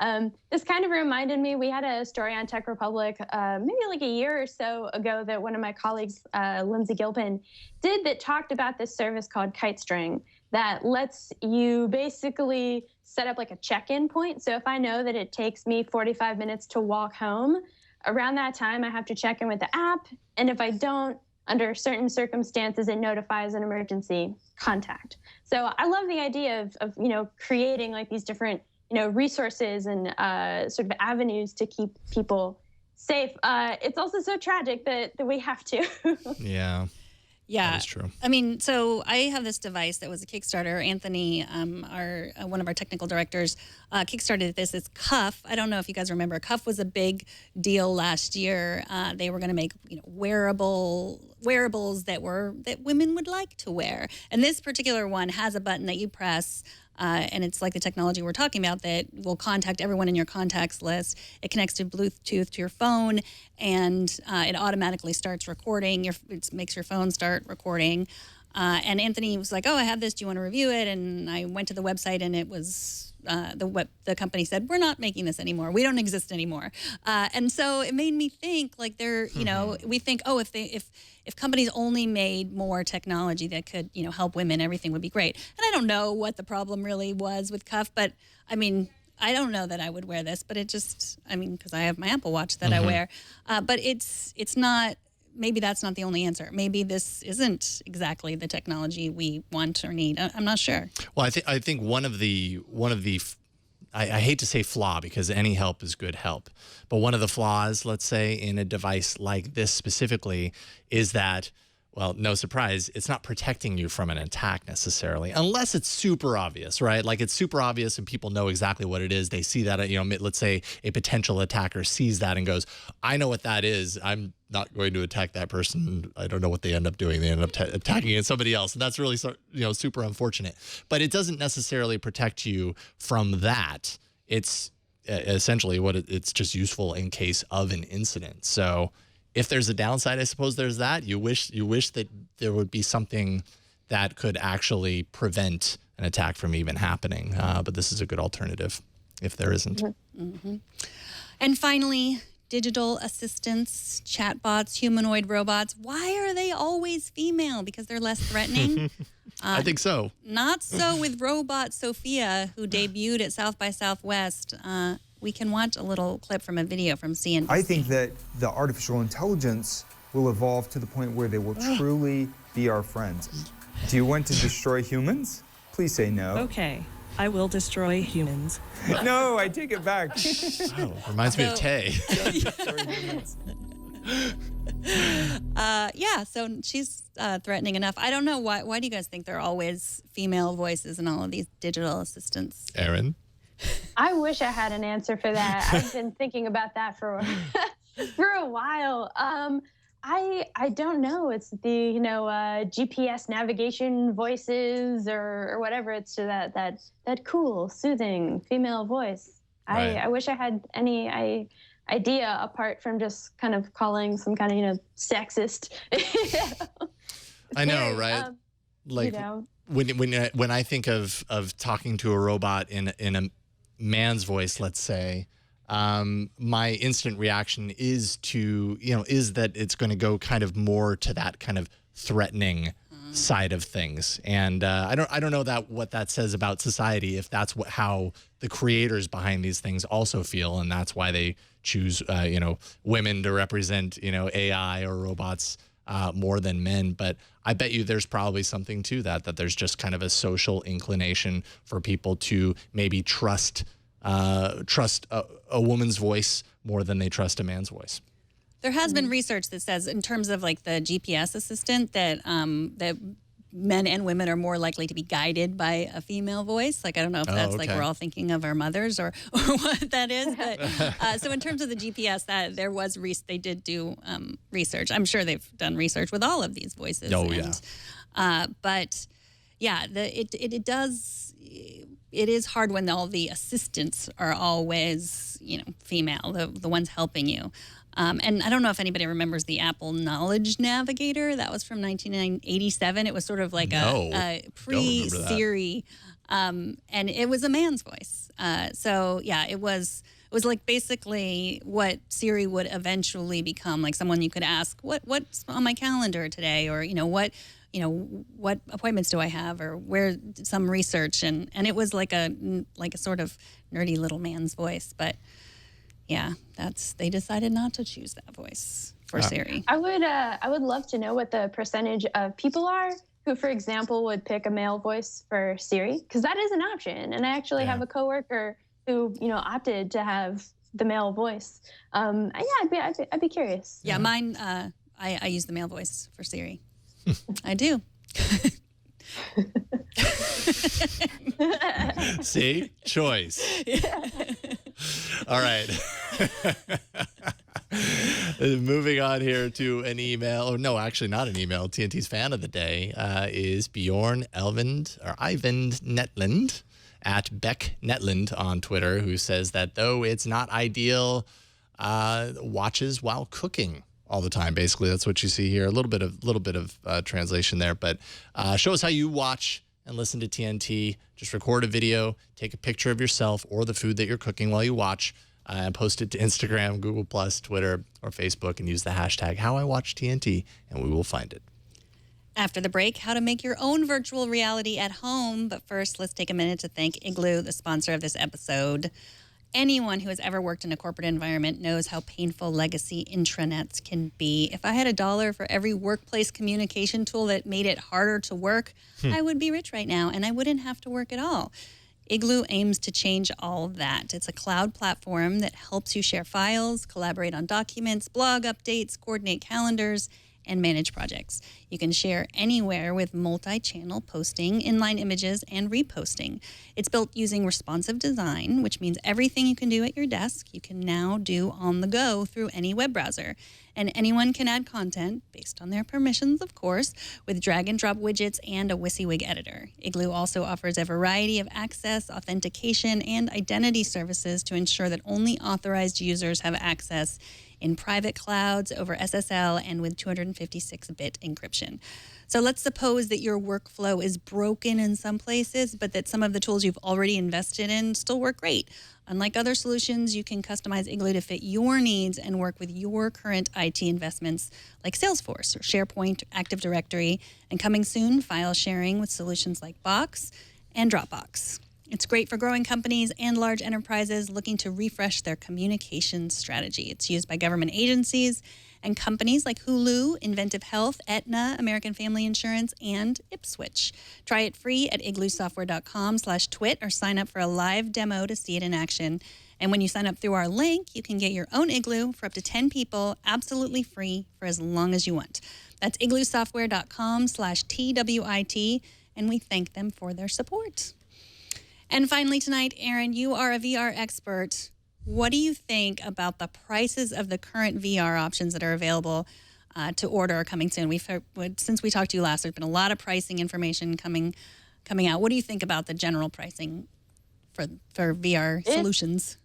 This kind of reminded me, we had a story on Tech Republic maybe like a year or so ago that one of my colleagues, Lindsay Gilpin, did that talked about this service called KiteString that lets you basically set up like a check-in point. So if I know that it takes me 45 minutes to walk home, around that time I have to check in with the app. And if I don't, under certain circumstances, it notifies an emergency contact. So I love the idea of creating like these different, resources and sort of avenues to keep people safe. It's also so tragic that we have to. Yeah. Yeah, that's true. I mean, so I have this device that was a Kickstarter. Anthony, one of our technical directors, kickstarted this. It's Cuff. I don't know if you guys remember. Cuff was a big deal last year. They were going to make wearables that women would like to wear. And this particular one has a button that you press. And it's like the technology we're talking about that will contact everyone in your contacts list. It connects to Bluetooth to your phone, and it automatically starts recording. It makes your phone start recording. And Anthony was like, "Oh, I have this. Do you want to review it?" And I went to the website, and it was the company said, we're not making this anymore. We don't exist anymore. And so it made me think, like, they're, you know, we think, oh, if companies only made more technology that could, you know, help women, everything would be great. And I don't know what the problem really was with Cuff, but I mean, I don't know that I would wear this, but it just, I mean, because I have my Apple Watch that I wear, but it's not, maybe that's not the only answer. Maybe this isn't exactly the technology we want or need. I'm not sure. Well, I think one of the I hate to say flaw, because any help is good help, but one of the flaws, let's say, in a device like this specifically is that, well, no surprise, it's not protecting you from an attack necessarily, unless it's super obvious, right? Like, it's super obvious and people know exactly what it is. They see that, you know, let's say a potential attacker sees that and goes, I know what that is. I'm not going to attack that person. I don't know what they end up doing. They end up attacking somebody else. And that's really, you know, super unfortunate. But it doesn't necessarily protect you from that. It's essentially it's just useful in case of an incident. So if there's a downside, I suppose there's that. You wish that there would be something that could actually prevent an attack from even happening. But this is a good alternative if there isn't. And finally, digital assistants, chatbots, humanoid robots. Why are they always female? Because they're less threatening? I think so. Not so with robot Sophia, who debuted at South by Southwest. We can watch a little clip from a video from CNBC. I think that the artificial intelligence will evolve to the point where they will truly be our friends. Do you want to destroy humans? Please say no. Okay, I will destroy humans. No, I take it back. Oh, reminds me of Tay. Yeah, so she's threatening enough. I don't know, why do you guys think there are always female voices in all of these digital assistants? Erin? I wish I had an answer for that. I've been thinking about that for a while. I don't know. It's the, you know, GPS navigation voices or whatever. It's that cool, soothing female voice. Right. I wish I had any idea apart from just kind of calling some kind of, you know, sexist. I know, right? Like, you know. when I think of talking to a robot in a man's voice, let's say, my instant reaction is that it's going to go kind of more to that kind of threatening side of things. And I don't know what that says about society, if that's how the creators behind these things also feel, and that's why they choose women to represent AI or robots more than men. But I bet you there's probably something to that there's just kind of a social inclination for people to maybe trust a woman's voice more than they trust a man's voice. There has been research that says, in terms of like the GPS assistant, that that men and women are more likely to be guided by a female voice. Like, I don't know if that's like we're all thinking of our mothers or what that is. But so in terms of the GPS, that there was they did do research. I'm sure they've done research with all of these voices. Oh, yeah. But yeah, it is hard when all the assistants are always, female, the ones helping you. And I don't know if anybody remembers the Apple Knowledge Navigator. That was from 1987. It was sort of like a pre-Siri, and it was a man's voice. So yeah, it was like basically what Siri would eventually become, like someone you could ask, what's on my calendar today, or what appointments do I have, or where some research, and it was like a sort of nerdy little man's voice, but. Yeah, they decided not to choose that voice for Siri. I would love to know what the percentage of people are who, for example, would pick a male voice for Siri, because that is an option. And I actually have a coworker who, opted to have the male voice. Yeah, I'd be curious. Yeah, mine. I use the male voice for Siri. I do. See? Choice. Yeah. All right. Moving on here to an email. Or no, actually not an email. TNT's fan of the day is Bjorn Ivind Netland at Beck Netland on Twitter, who says that though it's not ideal, watches while cooking all the time. Basically, that's what you see here. A little bit of translation there, but show us how you watch and listen to TNT. Just record a video, take a picture of yourself or the food that you're cooking while you watch, and post it to Instagram, Google+, Twitter, or Facebook, and use the hashtag HowIWatchTNT, and we will find it. After the break, how to make your own virtual reality at home. But first, let's take a minute to thank Igloo, the sponsor of this episode. Anyone who has ever worked in a corporate environment knows how painful legacy intranets can be. If I had $1 for every workplace communication tool that made it harder to work, I would be rich right now, and I wouldn't have to work at all. Igloo aims to change all of that. It's a cloud platform that helps you share files, collaborate on documents, blog updates, coordinate calendars, and manage projects. You can share anywhere with multi-channel posting, inline images, and reposting. It's built using responsive design, which means everything you can do at your desk, you can now do on the go through any web browser. And anyone can add content, based on their permissions, of course, with drag and drop widgets and a WYSIWYG editor. Igloo also offers a variety of access, authentication, and identity services to ensure that only authorized users have access in private clouds over SSL and with 256-bit encryption. So let's suppose that your workflow is broken in some places, but that some of the tools you've already invested in still work great. Unlike other solutions, you can customize Igloo to fit your needs and work with your current IT investments like Salesforce or SharePoint, Active Directory, and coming soon, file sharing with solutions like Box and Dropbox. It's great for growing companies and large enterprises looking to refresh their communication strategy. It's used by government agencies and companies like Hulu, Inventive Health, Aetna, American Family Insurance, and Ipswich. Try it free at igloosoftware.com/twit or sign up for a live demo to see it in action. And when you sign up through our link, you can get your own Igloo for up to 10 people, absolutely free for as long as you want. That's igloosoftware.com/TWIT, and we thank them for their support. And finally tonight, Erin, you are a VR expert. What do you think about the prices of the current VR options that are available to order coming soon? We've heard, since we talked to you last, there's been a lot of pricing information coming out. What do you think about the general pricing for VR solutions?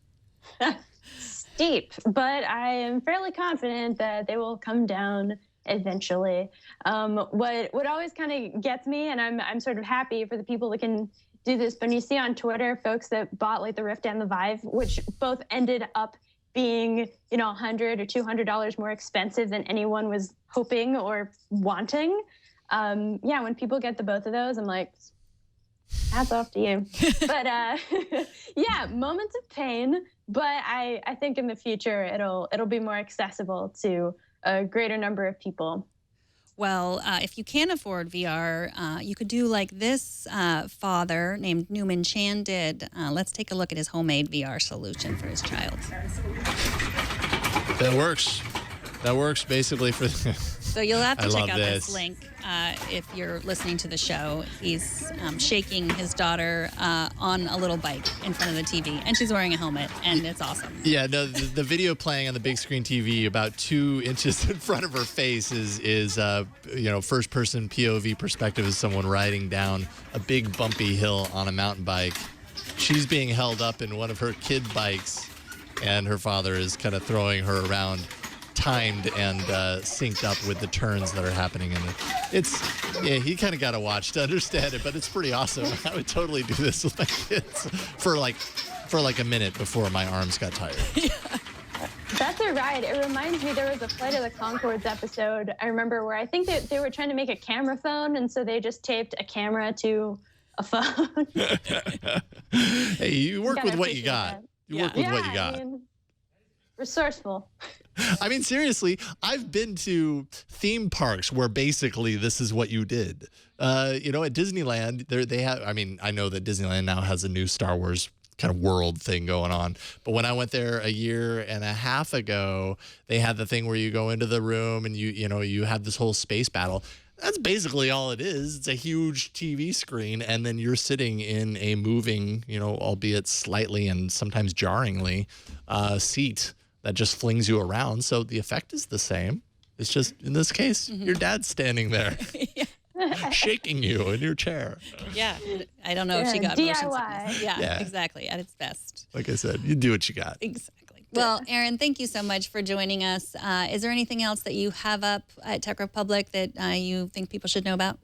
Steep, but I am fairly confident that they will come down eventually. What always kind of gets me, and I'm sort of happy for the people that can do this, but you see on Twitter folks that bought like the Rift and the Vive, which both ended up being, $100 or $200 more expensive than anyone was hoping or wanting. When people get the both of those, I'm like, hats off to you. But moments of pain, but I think in the future it'll be more accessible to a greater number of people. Well, if you can't afford VR, you could do like this father named Newman Chan did. Let's take a look at his homemade VR solution for his child. That works. That works basically for... So you'll have to check out this link if you're listening to the show. He's shaking his daughter on a little bike in front of the TV, and she's wearing a helmet, and it's awesome. Yeah, no, the video playing on the big screen TV about 2 inches in front of her face is first-person POV perspective of someone riding down a big bumpy hill on a mountain bike. She's being held up in one of her kid bikes, and her father is kind of throwing her around, timed and synced up with the turns that are happening in it. He kind of got to watch to understand it, but it's pretty awesome. I would totally do this with my kids for like a minute before my arms got tired. That's a ride. It reminds me, there was a Flight of the Conchords episode I remember where I think that they were trying to make a camera phone, and so they just taped a camera to a phone. Hey, you work with what you got. You work with what you got. Resourceful. I mean, seriously, I've been to theme parks where basically this is what you did. At Disneyland, they have. I mean, I know that Disneyland now has a new Star Wars kind of world thing going on, but when I went there a year and a half ago, they had the thing where you go into the room and you have this whole space battle. That's basically all it is. It's a huge TV screen, and then you're sitting in a moving, albeit slightly and sometimes jarringly, seat that just flings you around. So the effect is the same. It's just, in this case, your dad's standing there shaking you in your chair. Yeah. I don't know if she got DIY. motion sickness. Yeah, exactly. At its best. Like I said, you do what you got. Exactly. Well, Erin, thank you so much for joining us. Is there anything else that you have up at Tech Republic that you think people should know about?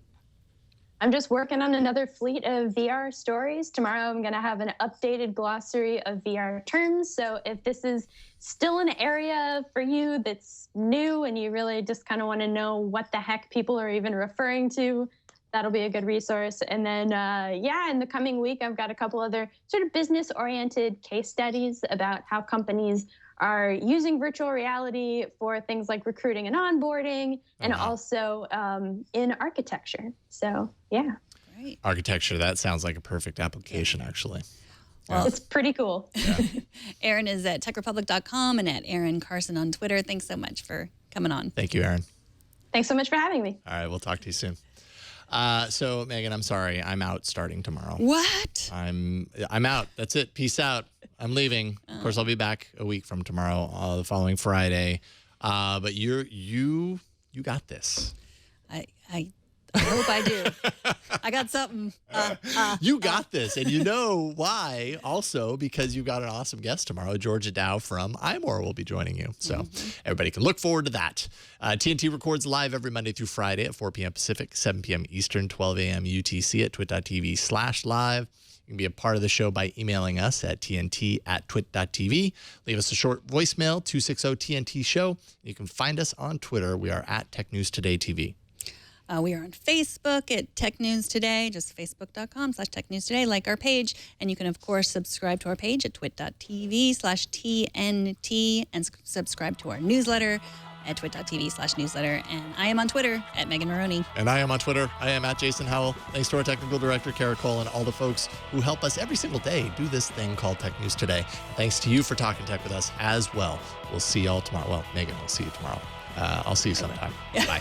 I'm just working on another fleet of VR stories. Tomorrow I'm going to have an updated glossary of VR terms. So if this is still an area for you that's new and you really just kind of want to know what the heck people are even referring to, that'll be a good resource. And then, in the coming week, I've got a couple other sort of business-oriented case studies about how companies are using virtual reality for things like recruiting and onboarding, and also in architecture. So, yeah. Great. Architecture, that sounds like a perfect application, actually. Well, it's pretty cool. Yeah. Erin is at techrepublic.com and at Erin Carson on Twitter. Thanks so much for coming on. Thank you, Erin. Thanks so much for having me. All right, we'll talk to you soon. So Megan, I'm sorry. I'm out starting tomorrow. What? I'm out. That's it. Peace out. I'm leaving. Of course, I'll be back a week from tomorrow, the following Friday. But you got this. I hope I do. I got something. You got this. And you know why also, because you've got an awesome guest tomorrow. Georgia Dow from iMore will be joining you. So everybody can look forward to that. TNT records live every Monday through Friday at 4 p.m. Pacific, 7 p.m. Eastern, 12 a.m. UTC at twit.tv/live. You can be a part of the show by emailing us at tnt@twit.tv. Leave us a short voicemail, 260-TNT-SHOW. You can find us on Twitter. We are at Tech News Today TV. We are on Facebook at Tech News Today, just facebook.com/Tech News Today. Like our page. And you can, of course, subscribe to our page at twit.tv/TNT and subscribe to our newsletter at twit.tv/newsletter. And I am on Twitter at Megan Morrone. And I am on Twitter. I am at Jason Howell. Thanks to our technical director, Kara Cole, and all the folks who help us every single day do this thing called Tech News Today. Thanks to you for talking tech with us as well. We'll see y'all tomorrow. Well, Megan, we'll see you tomorrow. I'll see you sometime. Bye.